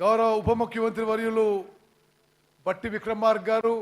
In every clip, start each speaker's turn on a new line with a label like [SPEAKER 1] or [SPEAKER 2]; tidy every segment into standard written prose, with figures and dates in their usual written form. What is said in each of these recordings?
[SPEAKER 1] గౌరవ ఉప ముఖ్యమంత్రి వర్యులు బట్టి విక్రమార్క గారు,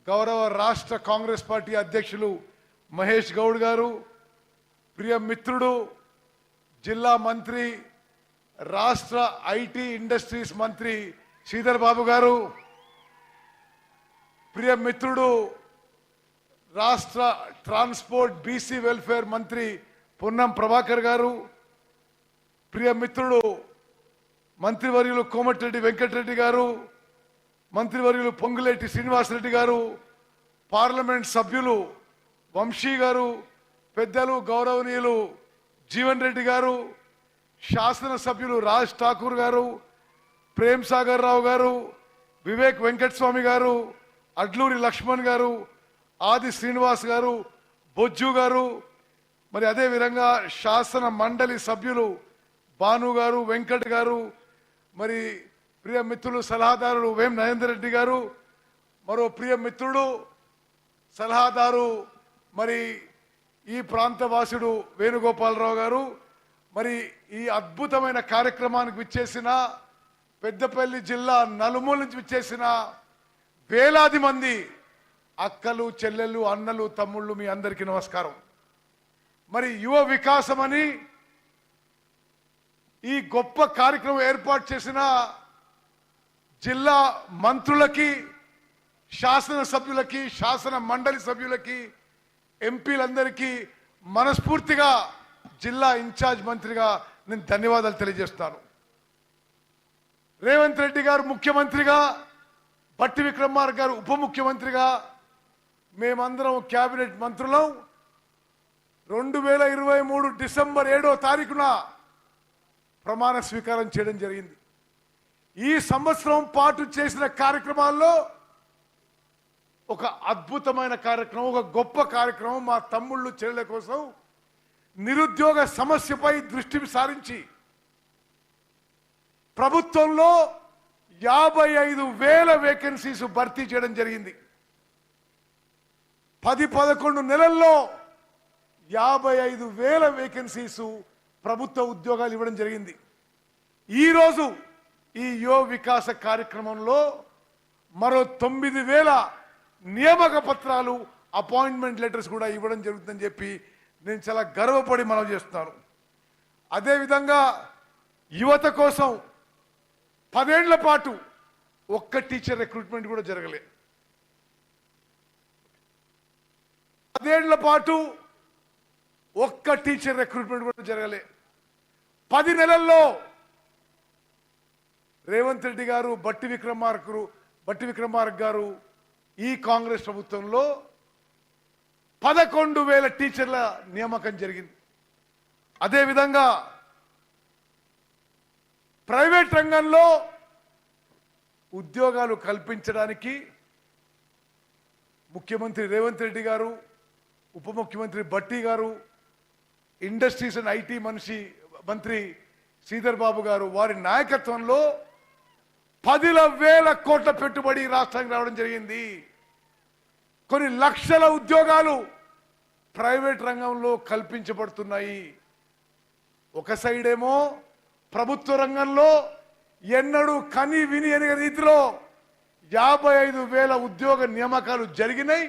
[SPEAKER 1] గౌరవ రాష్ట్ర కాంగ్రెస్ పార్టీ అధ్యక్షులు మహేష్ గౌడ్ గారు, ప్రియ మిత్రుడు జిల్లా మంత్రి రాష్ట్ర ఐటీ ఇండస్ట్రీస్ మంత్రి శ్రీధర్ బాబు గారు, ప్రియ మిత్రుడు రాష్ట్ర ట్రాన్స్పోర్ట్ బీసీ వెల్ఫేర్ మంత్రి పొన్నం ప్రభాకర్ గారు, ప్రియ మిత్రుడు మంత్రివర్యులు కోమటిరెడ్డి వెంకటరెడ్డి గారు, మంత్రివర్యులు పొంగులేటి శ్రీనివాసరెడ్డి గారు, పార్లమెంట్ సభ్యులు వంశీ గారు, పెద్దలు గౌరవనీయులు జీవన్ రెడ్డి గారు, శాసనసభ్యులు రాజ్ ఠాకూర్ గారు, ప్రేమ్ సాగర్ రావు గారు, వివేక్ వెంకటస్వామి గారు, అడ్లూరి లక్ష్మణ్ గారు, ఆది శ్రీనివాస్ గారు, బొజ్జు గారు, మరి అదే విధంగా శాసన మండలి సభ్యులు భాను గారు, వెంకట్ గారు, మరి ప్రియ మిత్రులు సలహాదారులు వేం నరేందర్ రెడ్డి గారు, మరో ప్రియ మిత్రుడు సలహాదారు మరి ఈ ప్రాంతవాసుడు వేణుగోపాలరావు గారు, మరి ఈ అద్భుతమైన కార్యక్రమానికి విచ్చేసిన పెద్దపల్లి జిల్లా నలుమూల నుంచి విచ్చేసిన వేలాది మంది అక్కలు, చెల్లెళ్ళు, అన్నలు, తమ్ముళ్ళు, మీ అందరికీ నమస్కారం. మరి యువ వికాసం అని ఈ గొప్ప కార్యక్రమం ఏర్పాటు చేసిన జిల్లా మంత్రులకి, శాసనసభ్యులకి, శాసన మండలి సభ్యులకి, ఎంపీలందరికీ మనస్ఫూర్తిగా జిల్లా ఇన్ఛార్జ్ మంత్రిగా నేను ధన్యవాదాలు తెలియజేస్తాను. రేవంత్ రెడ్డి గారు ముఖ్యమంత్రిగా, బట్టి విక్రమార్క గారు ఉప ముఖ్యమంత్రిగా, మేమందరం కేబినెట్ మంత్రులం 2023 డిసెంబర్ 7వ తారీఖున ప్రమాణ స్వీకారం చేయడం జరిగింది. ఈ సంవత్సరం పాటు చేసిన కార్యక్రమాల్లో ఒక అద్భుతమైన కార్యక్రమం, ఒక గొప్ప కార్యక్రమం మా తమ్ముళ్ళు చెల్లెల కోసం నిరుద్యోగ సమస్యపై దృష్టి సారించి ప్రభుత్వంలో 55,000 వేకెన్సీస్ భర్తీ చేయడం జరిగింది. 10-11 నెలల్లో 55,000 వేకెన్సీస్ ప్రభుత్వ ఉద్యోగాలు ఇవ్వడం జరిగింది. ఈరోజు ఈ యువ వికాస కార్యక్రమంలో మరో 9,000 నియామక పత్రాలు, అపాయింట్మెంట్ లెటర్స్ కూడా ఇవ్వడం జరుగుతుందని చెప్పి నేను చాలా గర్వపడి మనవి చేస్తున్నాను. అదేవిధంగా యువత కోసం 10 ఏళ్ల పాటు ఒక్క టీచర్ రిక్రూట్మెంట్ కూడా జరగలే. 10 ఏళ్ల పాటు ఒక్క టీచర్ రిక్రూట్మెంట్ కూడా జరగలే. 10 నెలల్లో రేవంత్ రెడ్డి గారు, బట్టి విక్రమార్క గారు ఈ కాంగ్రెస్ ప్రభుత్వంలో 11,000 టీచర్ల నియామకం జరిగింది. అదేవిధంగా ప్రైవేట్ రంగంలో ఉద్యోగాలు కల్పించడానికి ముఖ్యమంత్రి రేవంత్ రెడ్డి గారు, ఉప ముఖ్యమంత్రి బట్టి గారు, ఇండస్ట్రీస్ అండ్ ఐటీ మంత్రి శ్రీధర్ బాబు గారు వారి నాయకత్వంలో 10,000 కోట్ల పెట్టుబడి రాష్ట్రానికి రావడం జరిగింది. కొన్ని లక్షల ఉద్యోగాలు ప్రైవేట్ రంగంలో కల్పించబడుతున్నాయి. ఒక సైడ్ ఏమో ప్రభుత్వ రంగంలో ఎన్నడూ కని విని ఎనిగిన రీతిలో 55,000 ఉద్యోగ నియామకాలు జరిగినాయి.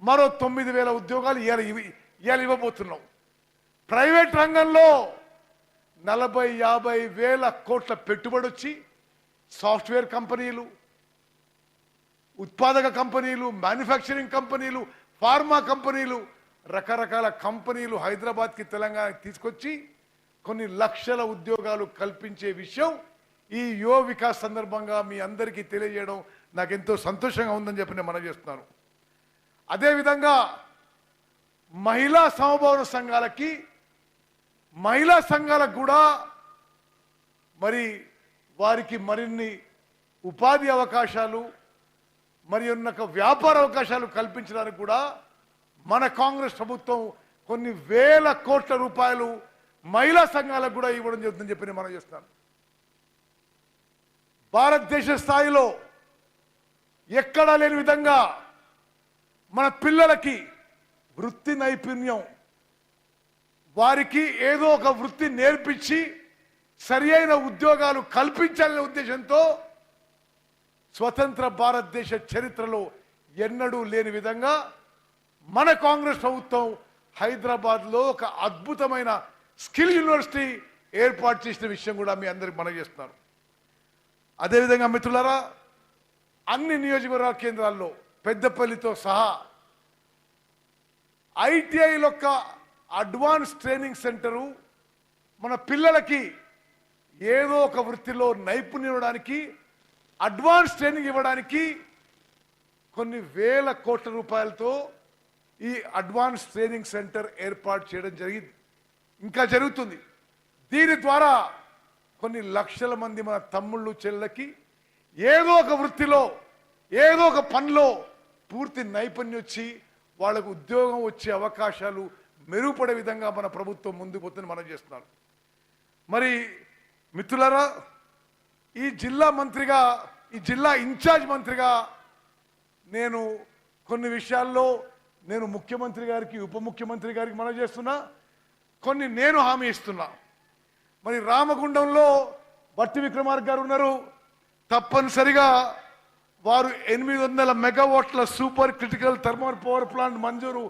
[SPEAKER 1] మరో 9,000 ఉద్యోగాలు ఇవాళ ఇవ్వబోతున్నాం. ప్రైవేట్ రంగంలో 40-50,000 కోట్ల పెట్టుబడి వచ్చి సాఫ్ట్వేర్ కంపెనీలు, ఉత్పాదక కంపెనీలు, మ్యానుఫ్యాక్చరింగ్ కంపెనీలు, ఫార్మా కంపెనీలు, రకరకాల కంపెనీలు హైదరాబాద్కి, తెలంగాణకి తీసుకొచ్చి కొన్ని లక్షల ఉద్యోగాలు కల్పించే విషయం ఈ యువ వికాస్ సందర్భంగా మీ అందరికీ తెలియజేయడం నాకు ఎంతో సంతోషంగా ఉందని చెప్పి నేను మనవి చేస్తున్నాను. అదేవిధంగా మహిళా సమభావన సంఘాలకి, మహిళా సంఘాలకు కూడా మరి వారికి మరిన్ని ఉపాధి అవకాశాలు, మరి ఉన్న వ్యాపార అవకాశాలు కల్పించడానికి కూడా మన కాంగ్రెస్ ప్రభుత్వం కొన్ని వేల కోట్ల రూపాయలు మహిళా సంఘాలకు కూడా ఇవ్వడం జరుగుతుందని చెప్పి నేను మనం చేస్తాను. భారతదేశ స్థాయిలో ఎక్కడా లేని విధంగా మన పిల్లలకి వృత్తి నైపుణ్యం, వారికి ఏదో ఒక వృత్తి నేర్పించి సరియైన ఉద్యోగాలు కల్పించాలనే ఉద్దేశంతో స్వతంత్ర భారతదేశ చరిత్రలో ఎన్నడూ లేని విధంగా మన కాంగ్రెస్ ప్రభుత్వం హైదరాబాద్లో ఒక అద్భుతమైన స్కిల్ యూనివర్సిటీ ఏర్పాటు చేసిన విషయం కూడా మీ అందరికి మనవి చేస్తున్నారు. అదేవిధంగా మిత్రులారా, అన్ని నియోజకవర్గ కేంద్రాల్లో పెద్దపల్లితో సహా ఐటీఐలో ఒక అడ్వాన్స్ ట్రైనింగ్ సెంటరు మన పిల్లలకి ఏదో ఒక వృత్తిలో నైపుణ్యం ఇవ్వడానికి, అడ్వాన్స్ ట్రైనింగ్ ఇవ్వడానికి కొన్ని వేల కోట్ల రూపాయలతో ఈ అడ్వాన్స్ ట్రైనింగ్ సెంటర్ ఏర్పాటు చేయడం జరిగింది, ఇంకా జరుగుతుంది. దీని ద్వారా కొన్ని లక్షల మంది మన తమ్ముళ్ళు చెల్లెలకి ఏదో ఒక వృత్తిలో ఏదో ఒక పనిలో పూర్తి నైపుణ్యం వచ్చి వాళ్ళకు ఉద్యోగం వచ్చే అవకాశాలు మెరుగుపడే విధంగా మన ప్రభుత్వం ముందుకు పోతుందని మనం చేస్తున్నాం. మరి మిత్రులారా, ఈ జిల్లా మంత్రిగా, ఈ జిల్లా ఇన్ఛార్జ్ మంత్రిగా నేను కొన్ని విషయాల్లో నేను ముఖ్యమంత్రి గారికి, ఉప ముఖ్యమంత్రి గారికి మనం చేస్తున్నా, కొన్ని నేను హామీ ఇస్తున్నా. మరి రామగుండంలో బట్టి విక్రమార్క గారు ఉన్నారు, తప్పనిసరిగా వారు 800 మెగావాట్ల super critical thermal power plant మంజూరు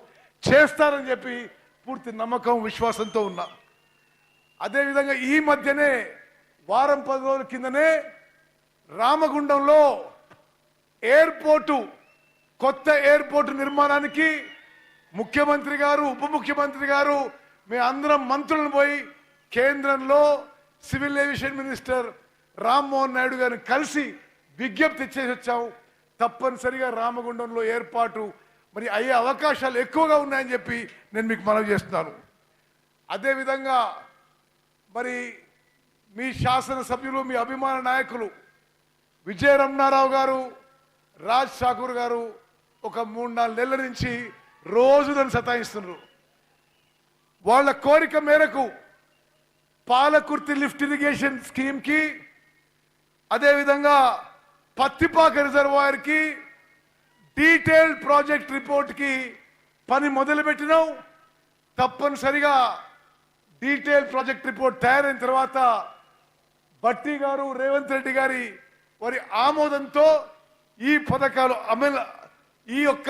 [SPEAKER 1] చేస్తారని చెప్పి పూర్తి నమ్మకం, విశ్వాసంతో ఉన్నా. అదేవిధంగా ఈ మధ్యనే వారం 10 రోజుల కిందనే రామగుండంలో ఎయిర్పోర్టు, కొత్త ఎయిర్పోర్టు నిర్మాణానికి ముఖ్యమంత్రి గారు, ఉప ముఖ్యమంత్రి గారు, మీ అందరం మంత్రులను పోయి కేంద్రంలో civil aviation minister Rammohan Naidu గారిని కలిసి విజ్ఞప్తి చేసి వచ్చాం. తప్పనిసరిగా రామగుండంలో ఏర్పాటు మరి అయ్యే అవకాశాలు ఎక్కువగా ఉన్నాయని చెప్పి నేను మీకు మనవి చేస్తున్నాను. అదేవిధంగా మరి మీ శాసనసభ్యులు, మీ అభిమాన నాయకులు విజయ రమణారావు గారు, రాజ్ ఠాకూర్ గారు ఒక 3-4 నెలల నుంచి రోజు నన్ను సతాయిస్తున్నారు. వాళ్ళ కోరిక మేరకు పాలకుర్తి లిఫ్ట్ ఇరిగేషన్ స్కీమ్కి, అదేవిధంగా పత్తిపాక రిజర్వాయర్కి డీటెయిల్డ్ ప్రాజెక్ట్ రిపోర్ట్కి పని మొదలుపెట్టినాం. తప్పనిసరిగా డీటెయిల్ ప్రాజెక్ట్ రిపోర్ట్ తయారైన తర్వాత భట్టి గారు, రేవంత్ రెడ్డి గారి వారి ఆమోదంతో ఈ పథకాలు ఈ యొక్క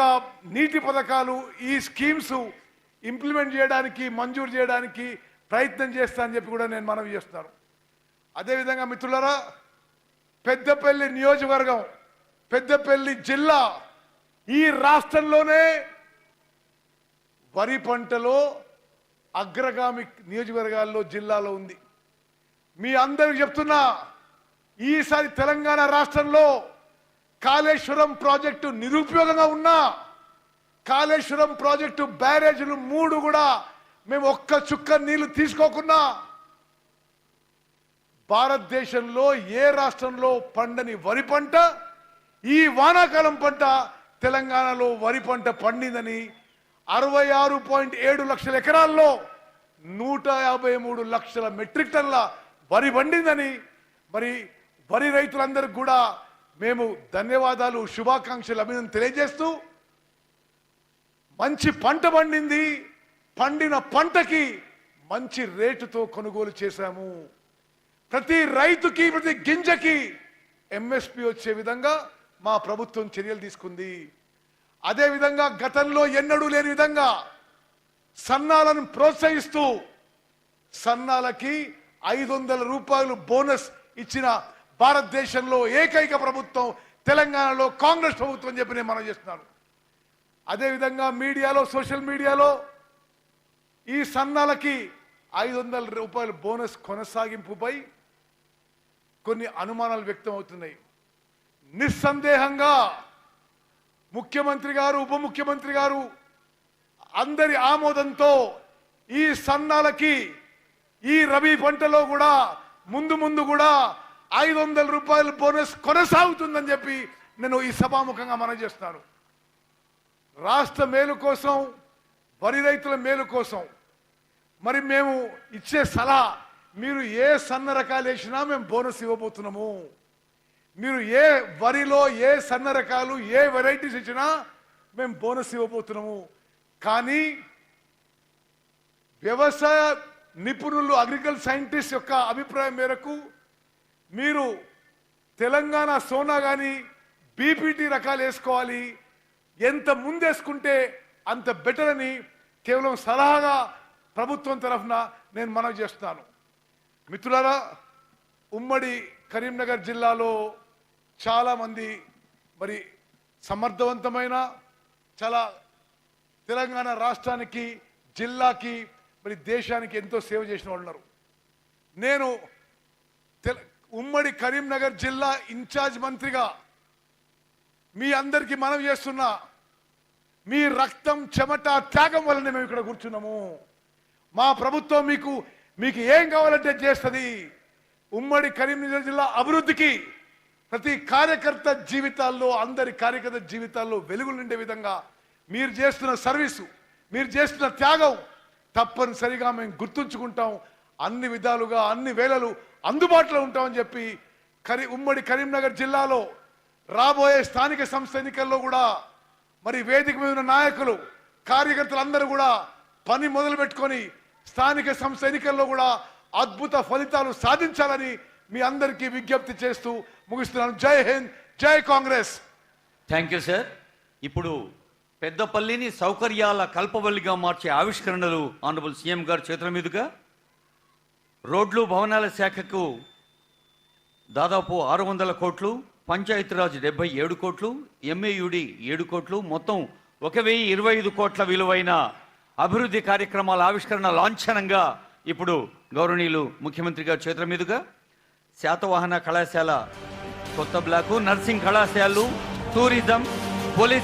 [SPEAKER 1] నీటి పథకాలు, ఈ స్కీమ్స్ ఇంప్లిమెంట్ చేయడానికి, మంజూరు చేయడానికి ప్రయత్నం చేస్తా అని చెప్పి కూడా నేను మనవి చేస్తున్నాను. అదేవిధంగా మిత్రులారా, పెద్దపల్లి నియోజకవర్గం, పెద్దపల్లి జిల్లా ఈ రాష్ట్రంలోనే వరి పంటలో అగ్రగామి నియోజకవర్గాల్లో జిల్లాలో ఉంది. మీ అందరికి చెప్తున్నా, ఈసారి తెలంగాణ రాష్ట్రంలో కాళేశ్వరం ప్రాజెక్టు నిరుపయోగంగా ఉన్నా, కాళేశ్వరం ప్రాజెక్టు బ్యారేజీలు 3 కూడా మేము ఒక్క చుక్క నీళ్లు తీసుకోకున్నా, భారతదేశంలో ఏ రాష్ట్రంలో పండని వరి పంట ఈ వానాకాలం పంట తెలంగాణలో వరి పంట పండిందని 66.7 లక్షల ఎకరాల్లో 153 లక్షల మెట్రిక్ టన్ల వరి పండిందని, మరి వరి రైతులందరికీ కూడా మేము ధన్యవాదాలు, శుభాకాంక్షలు, అభినందనలు తెలియజేస్తూ, మంచి పంట పండింది, పండిన పంటకి మంచి రేటుతో కొనుగోలు చేశాము. ప్రతి రైతుకి, ప్రతి గింజకి ఎంఎస్పి వచ్చే విధంగా మా ప్రభుత్వం చర్యలు తీసుకుంది. అదేవిధంగా గతంలో ఎన్నడూ లేని విధంగా సన్నాలను ప్రోత్సహిస్తూ సన్నాలకి 500 రూపాయలు బోనస్ ఇచ్చిన భారతదేశంలో ఏకైక ప్రభుత్వం తెలంగాణలో కాంగ్రెస్ ప్రభుత్వం చెప్పి నేను మనం చేస్తున్నాను. అదేవిధంగా మీడియాలో, సోషల్ మీడియాలో ఈ సన్నాలకి 500 రూపాయల బోనస్ కొనసాగింపుపై కొన్ని అనుమానాలు వ్యక్తం అవుతున్నాయి. నిస్సందేహంగా ముఖ్యమంత్రి గారు, ఉప ముఖ్యమంత్రి గారు అందరి ఆమోదంతో ఈ సన్నాలకి ఈ రబీ పంటలో కూడా ముందు కూడా 500 రూపాయల బోనస్ కొనసాగుతుందని చెప్పి నేను ఈ సభాముఖంగా మనం చేస్తున్నాను. రాష్ట్ర మేలు కోసం, వరి రైతుల మేలు కోసం మరి మేము ఇచ్చే సలహా, మీరు ఏ సన్న రకాలు వేసినా మేము బోనస్ ఇవ్వబోతున్నాము. మీరు ఏ వరిలో ఏ సన్న రకాలు, ఏ వెరైటీస్ ఇచ్చినా మేము బోనస్ ఇవ్వబోతున్నాము. కానీ వ్యవసాయ నిపుణులు అగ్రికల్చర్ సైంటిస్ట్ యొక్క అభిప్రాయం మేరకు మీరు తెలంగాణ సోనా కానీ బీపీటీ రకాలు వేసుకోవాలి, ఎంత ముందేసుకుంటే అంత బెటర్ అని కేవలం సలహాగా ప్రభుత్వం తరఫున నేను మనవి చేస్తున్నాను. మిత్రులారా, ఉమ్మడి కరీంనగర్ జిల్లాలో చాలామంది మరి సమర్థవంతమైన చాలా తెలంగాణ రాష్ట్రానికి, జిల్లాకి, మరి దేశానికి ఎంతో సేవ చేసిన వాళ్ళు ఉన్నారు. నేను ఉమ్మడి కరీంనగర్ జిల్లా ఇన్ఛార్జ్ మంత్రిగా మీ అందరికీ మనవి చేస్తున్నా, మీ రక్తం చెమట త్యాగం వల్లనే మేము ఇక్కడ కూర్చున్నాము. మా ప్రభుత్వం మీకు ఏం కావాలంటే చేస్తుంది. ఉమ్మడి కరీంనగర్ జిల్లా అభివృద్ధికి ప్రతి కార్యకర్త జీవితాల్లో, అందరి కార్యకర్త జీవితాల్లో వెలుగులు నిండే విధంగా మీరు చేస్తున్న సర్వీసు, మీరు చేస్తున్న త్యాగం తప్పనిసరిగా మేము గుర్తుంచుకుంటాం. అన్ని విధాలుగా అన్ని వేళలు అందుబాటులో ఉంటామని చెప్పి ఉమ్మడి కరీంనగర్ జిల్లాలో రాబోయే స్థానిక సంస్థ ఎన్నికల్లో కూడా మరి వేదిక మీద ఉన్న నాయకులు, కార్యకర్తలు అందరూ కూడా పని మొదలు పెట్టుకొని స్థానిక సంస్థ ఎన్నికల్లో కూడా అద్భుత ఫలితాలు సాధించాలని మీ అందరికీ విజ్ఞప్తి చేస్తూ ముగిస్తున్నాను. జై హింద్, జై కాంగ్రెస్.
[SPEAKER 2] Thank you sir. ఇప్పుడు పెద్దపల్లిని సౌకర్యాల కల్పవల్లిగా మార్చే ఆవిష్కరణలు ఆనరబుల్ సీఎం గారి చేతుల మీదుగా రోడ్లు భవనాల శాఖకు దాదాపు 600 కోట్లు, పంచాయతీరాజ్ 77 కోట్లు, ఎంఏయుడి 7 కోట్లు, మొత్తం 1025 కోట్ల విలువైన అభివృద్ధి కార్యక్రమాల ఆవిష్కరణ లాంఛనంగా ఇప్పుడు గౌరవనీయులు ముఖ్యమంత్రి గారి చేతుల మీదుగా శాతవాహన కళాశాల కొత్త బ్లాకు, నర్సింగ్ కళాశాలలు, టూరిజం, పోలీస్